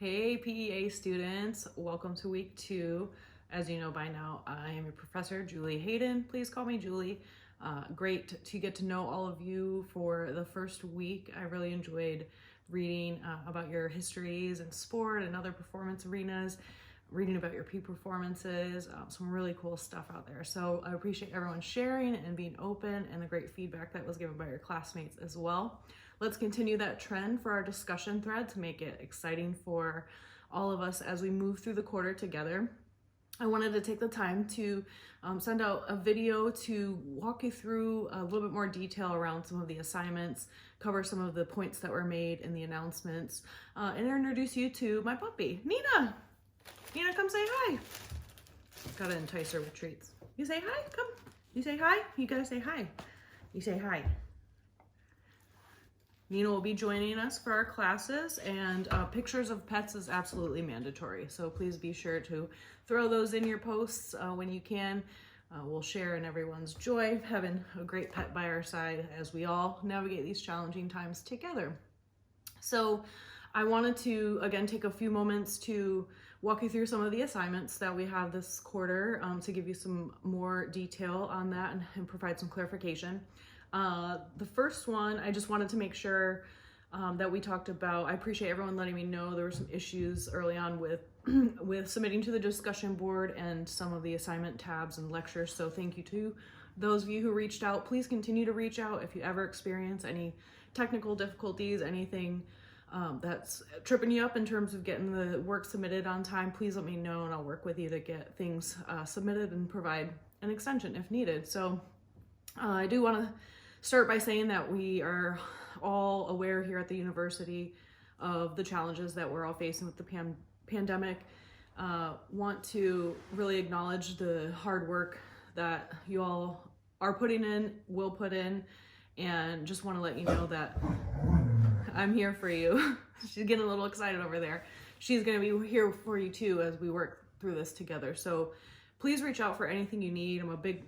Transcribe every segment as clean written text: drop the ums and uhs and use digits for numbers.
Hey PEA students, welcome to week 2. As you know by now, I am your professor, Julie Hayden. Please call me Julie. Great to get to know all of you for the first week. I really enjoyed reading about your histories in sport and other performance arenas, reading about your peak performances, some really cool stuff out there. So I appreciate everyone sharing and being open and the great feedback that was given by your classmates as well. Let's continue that trend for our discussion thread to make it exciting for all of us as we move through the quarter together. I wanted to take the time to send out a video to walk you through a little bit more detail around some of the assignments, cover some of the points that were made in the announcements, and introduce you to my puppy, Nina. Nina, come say hi. Gotta entice her with treats. You say hi, come. You say hi, you gotta say hi. You say hi. Nina will be joining us for our classes, and pictures of pets is absolutely mandatory. So please be sure to throw those in your posts when you can. We'll share in everyone's joy of having a great pet by our side as we all navigate these challenging times together. So I wanted to, again, take a few moments to walk you through some of the assignments that we have this quarter to give you some more detail on that and provide some clarification. The first one, I just wanted to make sure that we talked about. I appreciate everyone letting me know there were some issues early on with with submitting to the discussion board and some of the assignment tabs and lectures. So thank you to those of you who reached out. Please continue to reach out if you ever experience any technical difficulties, anything that's tripping you up in terms of getting the work submitted on time. Please let me know and I'll work with you to get things submitted and provide an extension if needed. So I do want to start by saying that we are all aware here at the university of the challenges that we're all facing with the pandemic. Want to really acknowledge the hard work that you all are putting in, will put in, and just want to let you know that I'm here for you. She's getting a little excited over there. She's going to be here for you too as we work through this together. So please reach out for anything you need. I'm a big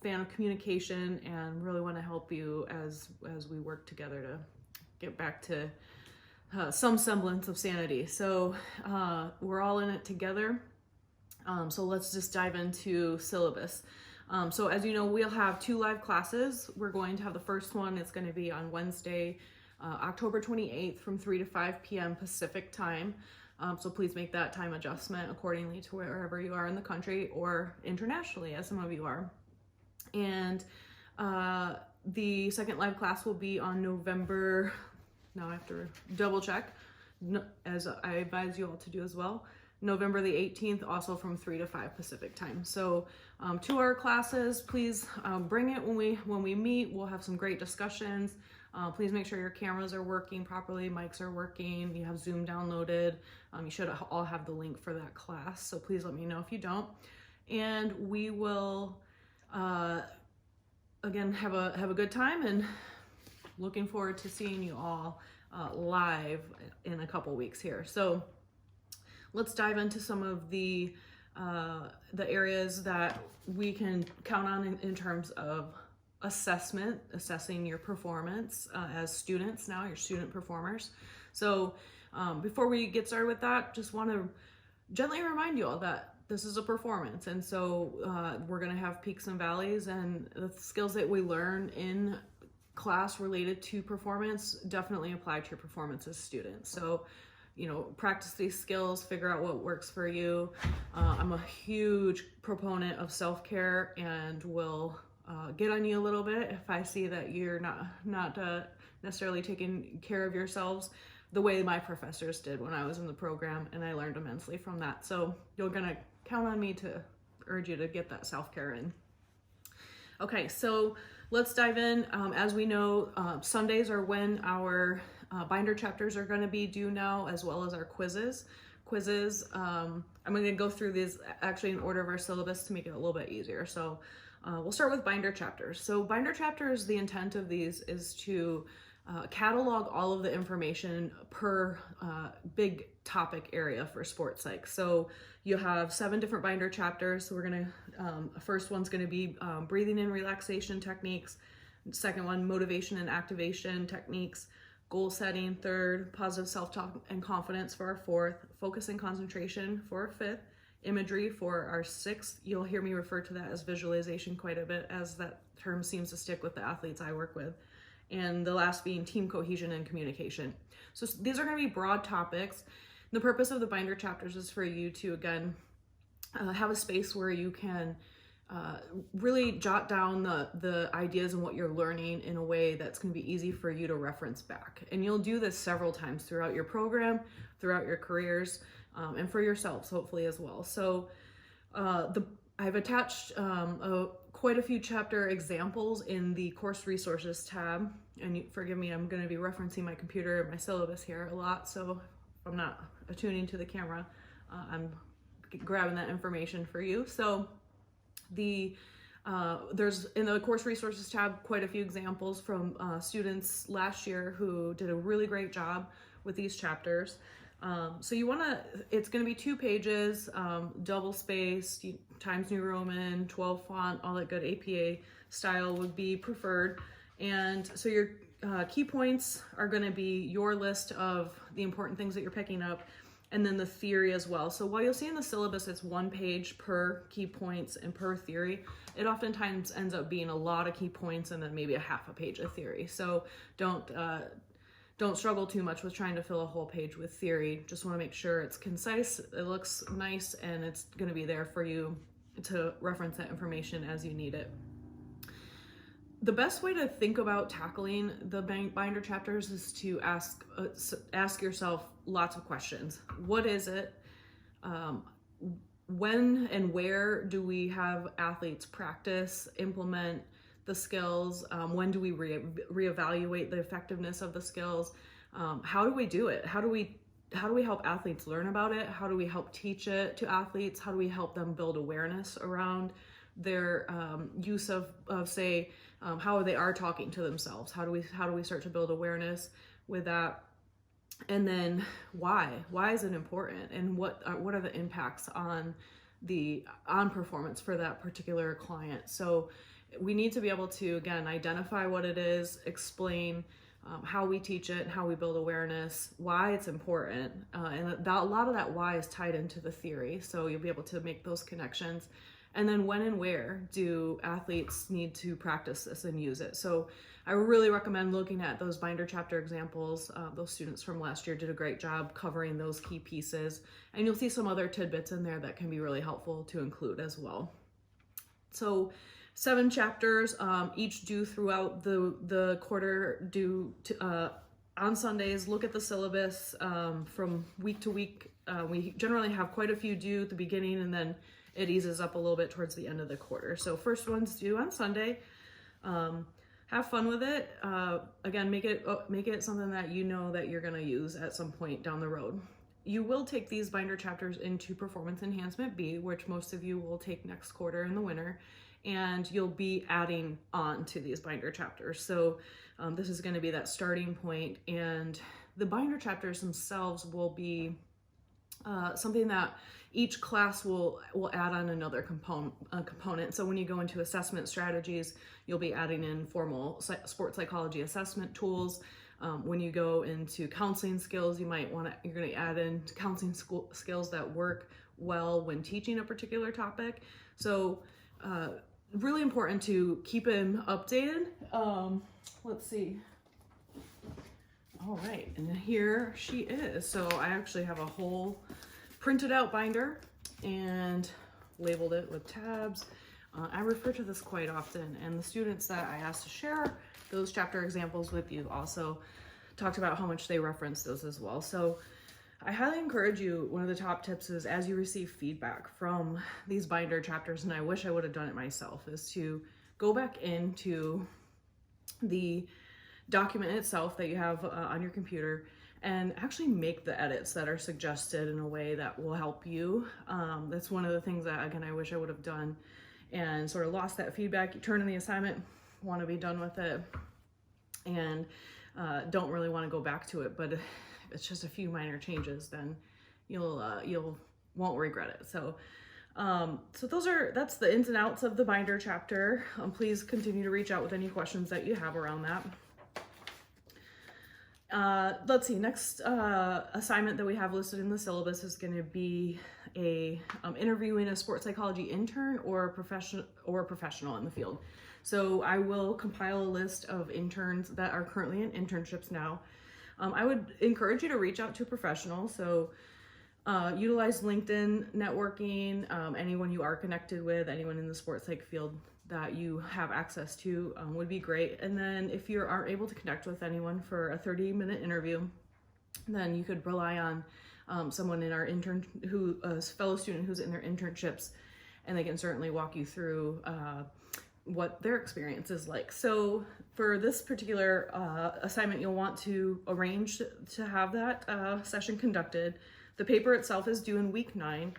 fan of communication and really want to help you as we work together to get back to some semblance of sanity. So we're all in it together. So let's just dive into syllabus. So as you know, we'll have 2 live classes. We're going to have the first one. It's going to be on Wednesday, October 28th from 3 to 5 p.m. Pacific time. So please make that time adjustment accordingly to wherever you are in the country or internationally, as some of you are. And the second live class will be on November, now I have to double check, as I advise you all to do as well, November the 18th, also from 3 to 5 Pacific time. So 2 hour classes, please bring it when we meet. We'll have some great discussions. Please make sure your cameras are working properly, mics are working, you have Zoom downloaded. You should all have the link for that class, so please let me know if you don't. And we will, again, have a good time, and looking forward to seeing you all live in a couple weeks here. So let's dive into some of the areas that we can count on in terms of assessing your performance as students now, your student performers. So before we get started with that, just want to gently remind you all that this is a performance, and so we're going to have peaks and valleys, and the skills that we learn in class related to performance definitely apply to your performance as students. So practice these skills, figure out what works for you. I'm a huge proponent of self-care and will get on you a little bit if I see that you're not necessarily taking care of yourselves the way my professors did when I was in the program, and I learned immensely from that. So you're gonna count on me to urge you to get that self-care in. Okay, so let's dive in. As we know, Sundays are when our binder chapters are going to be due now, as well as our quizzes. I'm going to go through these actually in order of our syllabus to make it a little bit easier. So we'll start with binder chapters. So binder chapters, the intent of these is to catalog all of the information per big topic area for sports psych. So you have 7 different binder chapters. So we're gonna, first one's gonna be breathing and relaxation techniques. Second one, motivation and activation techniques. goal setting, third, positive self-talk and confidence for our fourth, focus and concentration for our fifth, imagery for our sixth. You'll hear me refer to that as visualization quite a bit, as that term seems to stick with the athletes I work with. And the last being team cohesion and communication. So these are going to be broad topics. The purpose of the binder chapters is for you to, again, have a space where you can really jot down the ideas and what you're learning in a way that's going to be easy for you to reference back. And you'll do this several times throughout your program, throughout your careers, and for yourselves, hopefully, as well. So I've attached quite a few chapter examples in the course resources tab. And forgive me, I'm going to be referencing my computer and my syllabus here a lot. So if I'm not attuning to the camera, I'm grabbing that information for you. So there's in the course resources tab quite a few examples from students last year who did a really great job with these chapters. So you want to, it's going to be 2 pages, double spaced, Times New Roman, 12 font, all that good APA style would be preferred. And so your key points are going to be your list of the important things that you're picking up, and then the theory as well. So while you'll see in the syllabus it's 1 page per key points and per theory, it oftentimes ends up being a lot of key points and then maybe a half a page of theory. So don't struggle too much with trying to fill a whole page with theory. Just want to make sure it's concise, it looks nice, and it's going to be there for you to reference that information as you need it. The best way to think about tackling the binder chapters is to ask yourself lots of questions. What is it? When and where do we have athletes practice, implement the skills? When do we reevaluate the effectiveness of the skills? How do we do it? How do we help athletes learn about it? How do we help teach it to athletes? How do we help them build awareness around their use of say, how they are talking to themselves? How do we start to build awareness with that? And then why is it important, and what are the impacts on performance for that particular client? So we need to be able to, again, identify what it is, explain how we teach it, how we build awareness, why it's important, and a lot of that why is tied into the theory. So you'll be able to make those connections. And then when and where do athletes need to practice this and use it? So I really recommend looking at those binder chapter examples. Those students from last year did a great job covering those key pieces. And you'll see some other tidbits in there that can be really helpful to include as well. So 7 chapters, each due throughout the quarter, on Sundays. Look at the syllabus from week to week. We generally have quite a few due at the beginning, and then it eases up a little bit towards the end of the quarter. So first one's due on Sunday. Have fun with it. Again, make it something that you know that you're gonna use at some point down the road. You will take these binder chapters into Performance Enhancement B, which most of you will take next quarter in the winter, and you'll be adding on to these binder chapters. So this is gonna be that starting point, and the binder chapters themselves will be something that each class will add on another component. So when you go into assessment strategies, you'll be adding in formal sports psychology assessment tools. When you go into counseling skills, you're going to add in counseling skills that work well when teaching a particular topic. So really important to keep them updated. Let's see. All right, and here she is. So I actually have a whole printed out binder and labeled it with tabs. I refer to this quite often, and the students that I asked to share those chapter examples with you also talked about how much they reference those as well. So I highly encourage you, one of the top tips is, as you receive feedback from these binder chapters, and I wish I would have done it myself, is to go back into the document itself that you have on your computer and actually make the edits that are suggested in a way that will help you. That's one of the things that, again, I wish I would have done and sort of lost that feedback. You turn in the assignment, want to be done with it, and don't really want to go back to it. But if it's just a few minor changes, then you'll won't regret it. So that's the ins and outs of the binder chapter. Please continue to reach out with any questions that you have around that. Let's see, next assignment that we have listed in the syllabus is going to be interviewing a sports psychology intern or professional in the field. So I will compile a list of interns that are currently in internships now. I would encourage you to reach out to a professional. So utilize LinkedIn networking, anyone you are connected with, anyone in the sports psych field that you have access to would be great. And then if you aren't able to connect with anyone for a 30-minute interview, then you could rely on someone in our a fellow student who's in their internships, and they can certainly walk you through what their experience is like. So for this particular assignment, you'll want to arrange to have that session conducted. The paper itself is due in week 9.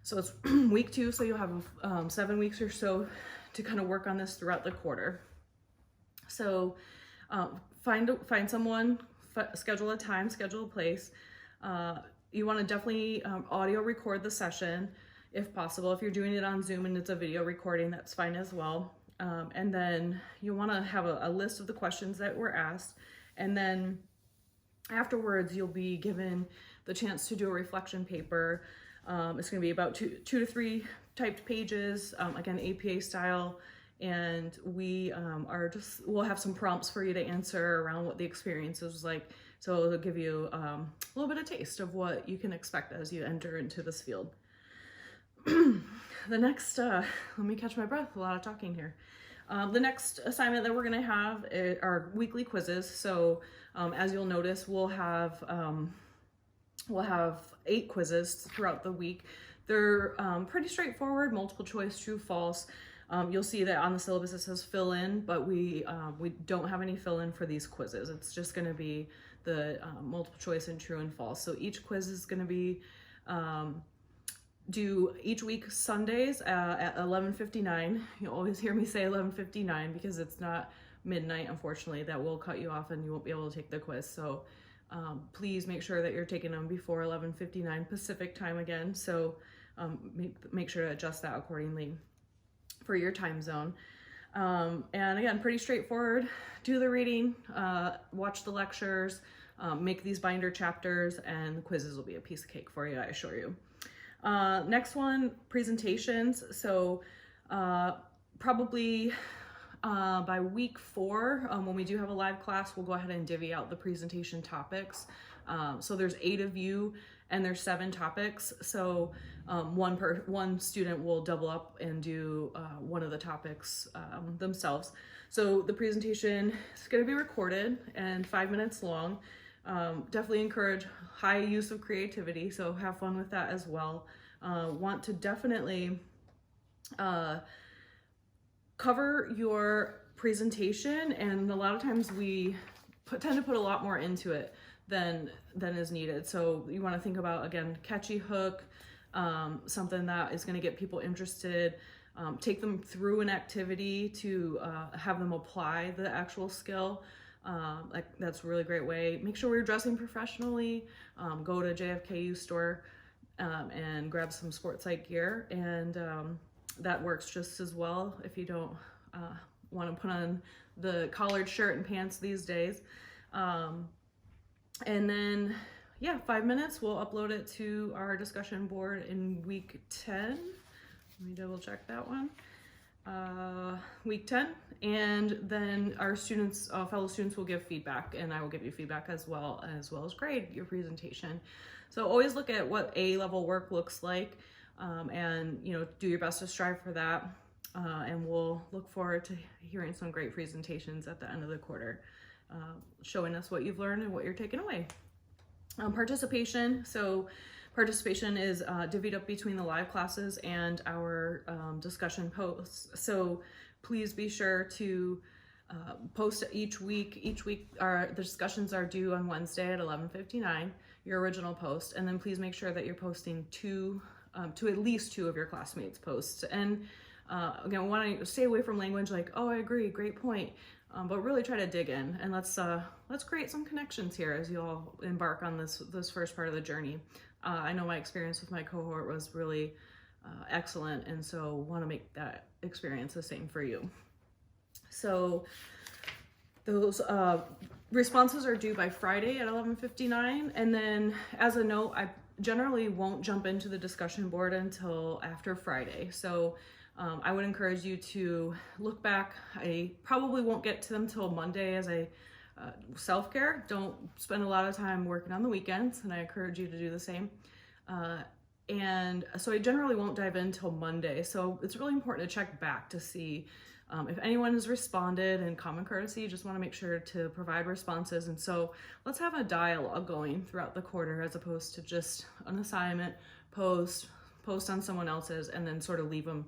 So it's week 2, so you'll have 7 weeks or so to kind of work on this throughout the quarter. So find someone, schedule a time, schedule a place. You want to definitely audio record the session if possible. If you're doing it on Zoom and it's a video recording, that's fine as well. And then you want to have a list of the questions that were asked. And then afterwards, you'll be given the chance to do a reflection paper. It's going to be about 2 to 3 typed pages, again, APA style. And we'll have some prompts for you to answer around what the experience was like. So it'll give you a little bit of taste of what you can expect as you enter into this field. The next, let me catch my breath, a lot of talking here. The next assignment that we're gonna have are weekly quizzes. So as you'll notice, we'll have 8 quizzes throughout the week. They're pretty straightforward, multiple choice, true, false. You'll see that on the syllabus it says fill in, but we don't have any fill in for these quizzes. It's just gonna be the multiple choice and true and false. So each quiz is gonna be due each week Sundays at 11:59. You'll always hear me say 11:59 because it's not midnight, unfortunately. That will cut you off and you won't be able to take the quiz. So please make sure that you're taking them before 11:59 Pacific time again. So make sure to adjust that accordingly for your time zone. And again, pretty straightforward. Do the reading, watch the lectures, make these binder chapters, and the quizzes will be a piece of cake for you, I assure you. Next one, presentations. So probably by week 4, when we do have a live class, we'll go ahead and divvy out the presentation topics. So there's 8 of you and there's 7 topics. So one student will double up and do one of the topics themselves. So the presentation is going to be recorded and 5 minutes long. Definitely encourage high use of creativity, so have fun with that as well. Want to definitely cover your presentation, and a lot of times we tend to put a lot more into it than is needed. So you want to think about, again, catchy hook, something that is going to get people interested. Take them through an activity to have them apply the actual skill. That's a really great way. Make sure we're dressing professionally. Go to JFKU store and grab some sports psych gear, and that works just as well if you don't want to put on the collared shirt and pants these days. And then, yeah, 5 minutes, we'll upload it to our discussion board in week 10. Let me double check that one. Week 10, and then our students, fellow students will give feedback, and I will give you feedback as well as grade your presentation. So always look at what A-level work looks like, and do your best to strive for that. And we'll look forward to hearing some great presentations at the end of the quarter, showing us what you've learned and what you're taking away. Participation. So participation is divvied up between the live classes and our discussion posts. So please be sure to post each week. The discussions are due on Wednesday at 11:59, your original post. And then please make sure that you're posting to at least 2 of your classmates' posts. And again, we want to stay away from language like, oh, I agree, great point. But really try to dig in, and let's create some connections here as you all embark on this first part of the journey. I know my experience with my cohort was really excellent, and so want to make that experience the same for you. So Those responses are due by Friday at 11:59. And then as a note, I generally won't jump into the discussion board until after Friday. So I would encourage you to look back. I probably won't get to them till Monday as a self-care. Don't spend a lot of time working on the weekends, and I encourage you to do the same. And so I generally won't dive in till Monday. So it's really important to check back to see if anyone has responded. And common courtesy, you just want to make sure to provide responses. And so let's have a dialogue going throughout the quarter as opposed to just an assignment, post on someone else's, and then sort of leave them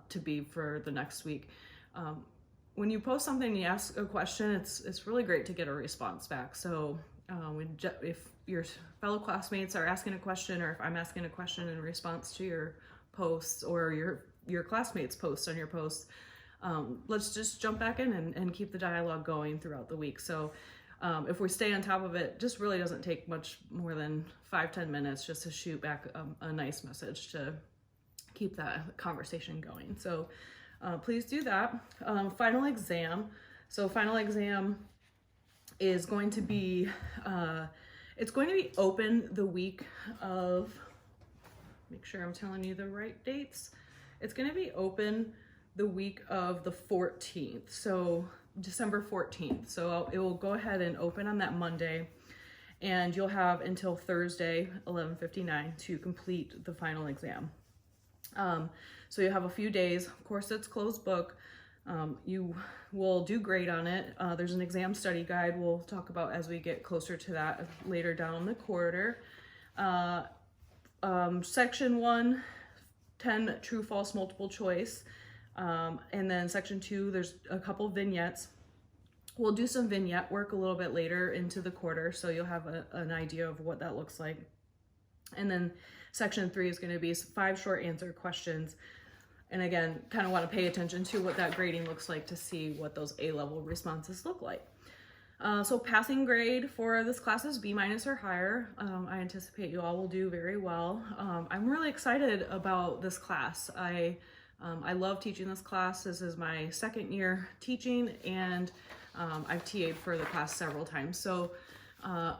to be for the next week. When you post something and you ask a question, it's really great to get a response back. So if your fellow classmates are asking a question, or if I'm asking a question in response to your posts, or your classmates' posts on your posts, let's just jump back in and keep the dialogue going throughout the week. So if we stay on top of it, just really doesn't take much more than 5-10 minutes just to shoot back a nice message to keep that conversation going. So please do that. Final exam. So final exam is going to be, it's going to be open the week of, make sure I'm telling you the right dates. It's going to be open the week of the 14th. So December 14th. So it will go ahead and open on that Monday, and you'll have until Thursday, 11:59 to complete the final exam. So you have a few days. Of course, it's closed book. You will do great on it. There's an exam study guide we'll talk about as we get closer to that later down the quarter. Section 1, 10 true, false, multiple choice. And then section 2, there's a couple vignettes. We'll do some vignette work a little bit later into the quarter, so you'll have an idea of what that looks like. And then section 3 is going to be 5 short answer questions. And again, kind of want to pay attention to what that grading looks like to see what those A-level responses look like. So passing grade for this class is B- or higher. I anticipate you all will do very well. I'm really excited about this class. I love teaching this class. This is my second year teaching, and I've TA'd for the class several times. So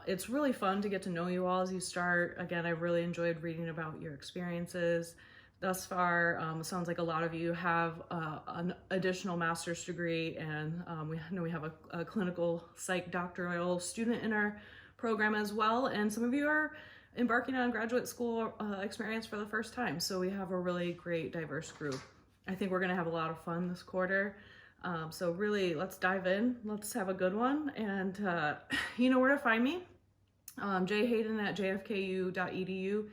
it's really fun to get to know you all as you start. Again, I've really enjoyed reading about your experiences thus far. It sounds like a lot of you have an additional master's degree, and we know we have a clinical psych doctoral student in our program as well. And some of you are embarking on graduate school experience for the first time. So we have a really great diverse group. I think we're gonna have a lot of fun this quarter. So really, let's dive in. Let's have a good one. And you know where to find me. jhayden@jfku.edu.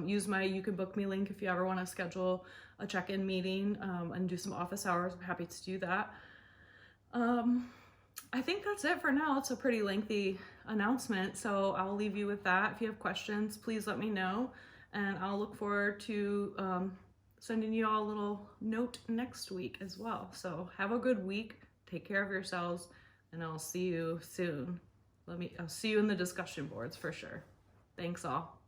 Use my You Can Book Me link if you ever want to schedule a check-in meeting and do some office hours. I'm happy to do that. I think that's it for now. It's a pretty lengthy announcement, so I'll leave you with that. If you have questions, please let me know, and I'll look forward to sending you all a little note next week as well. So have a good week, take care of yourselves, and I'll see you soon. I'll see you in the discussion boards for sure. Thanks all.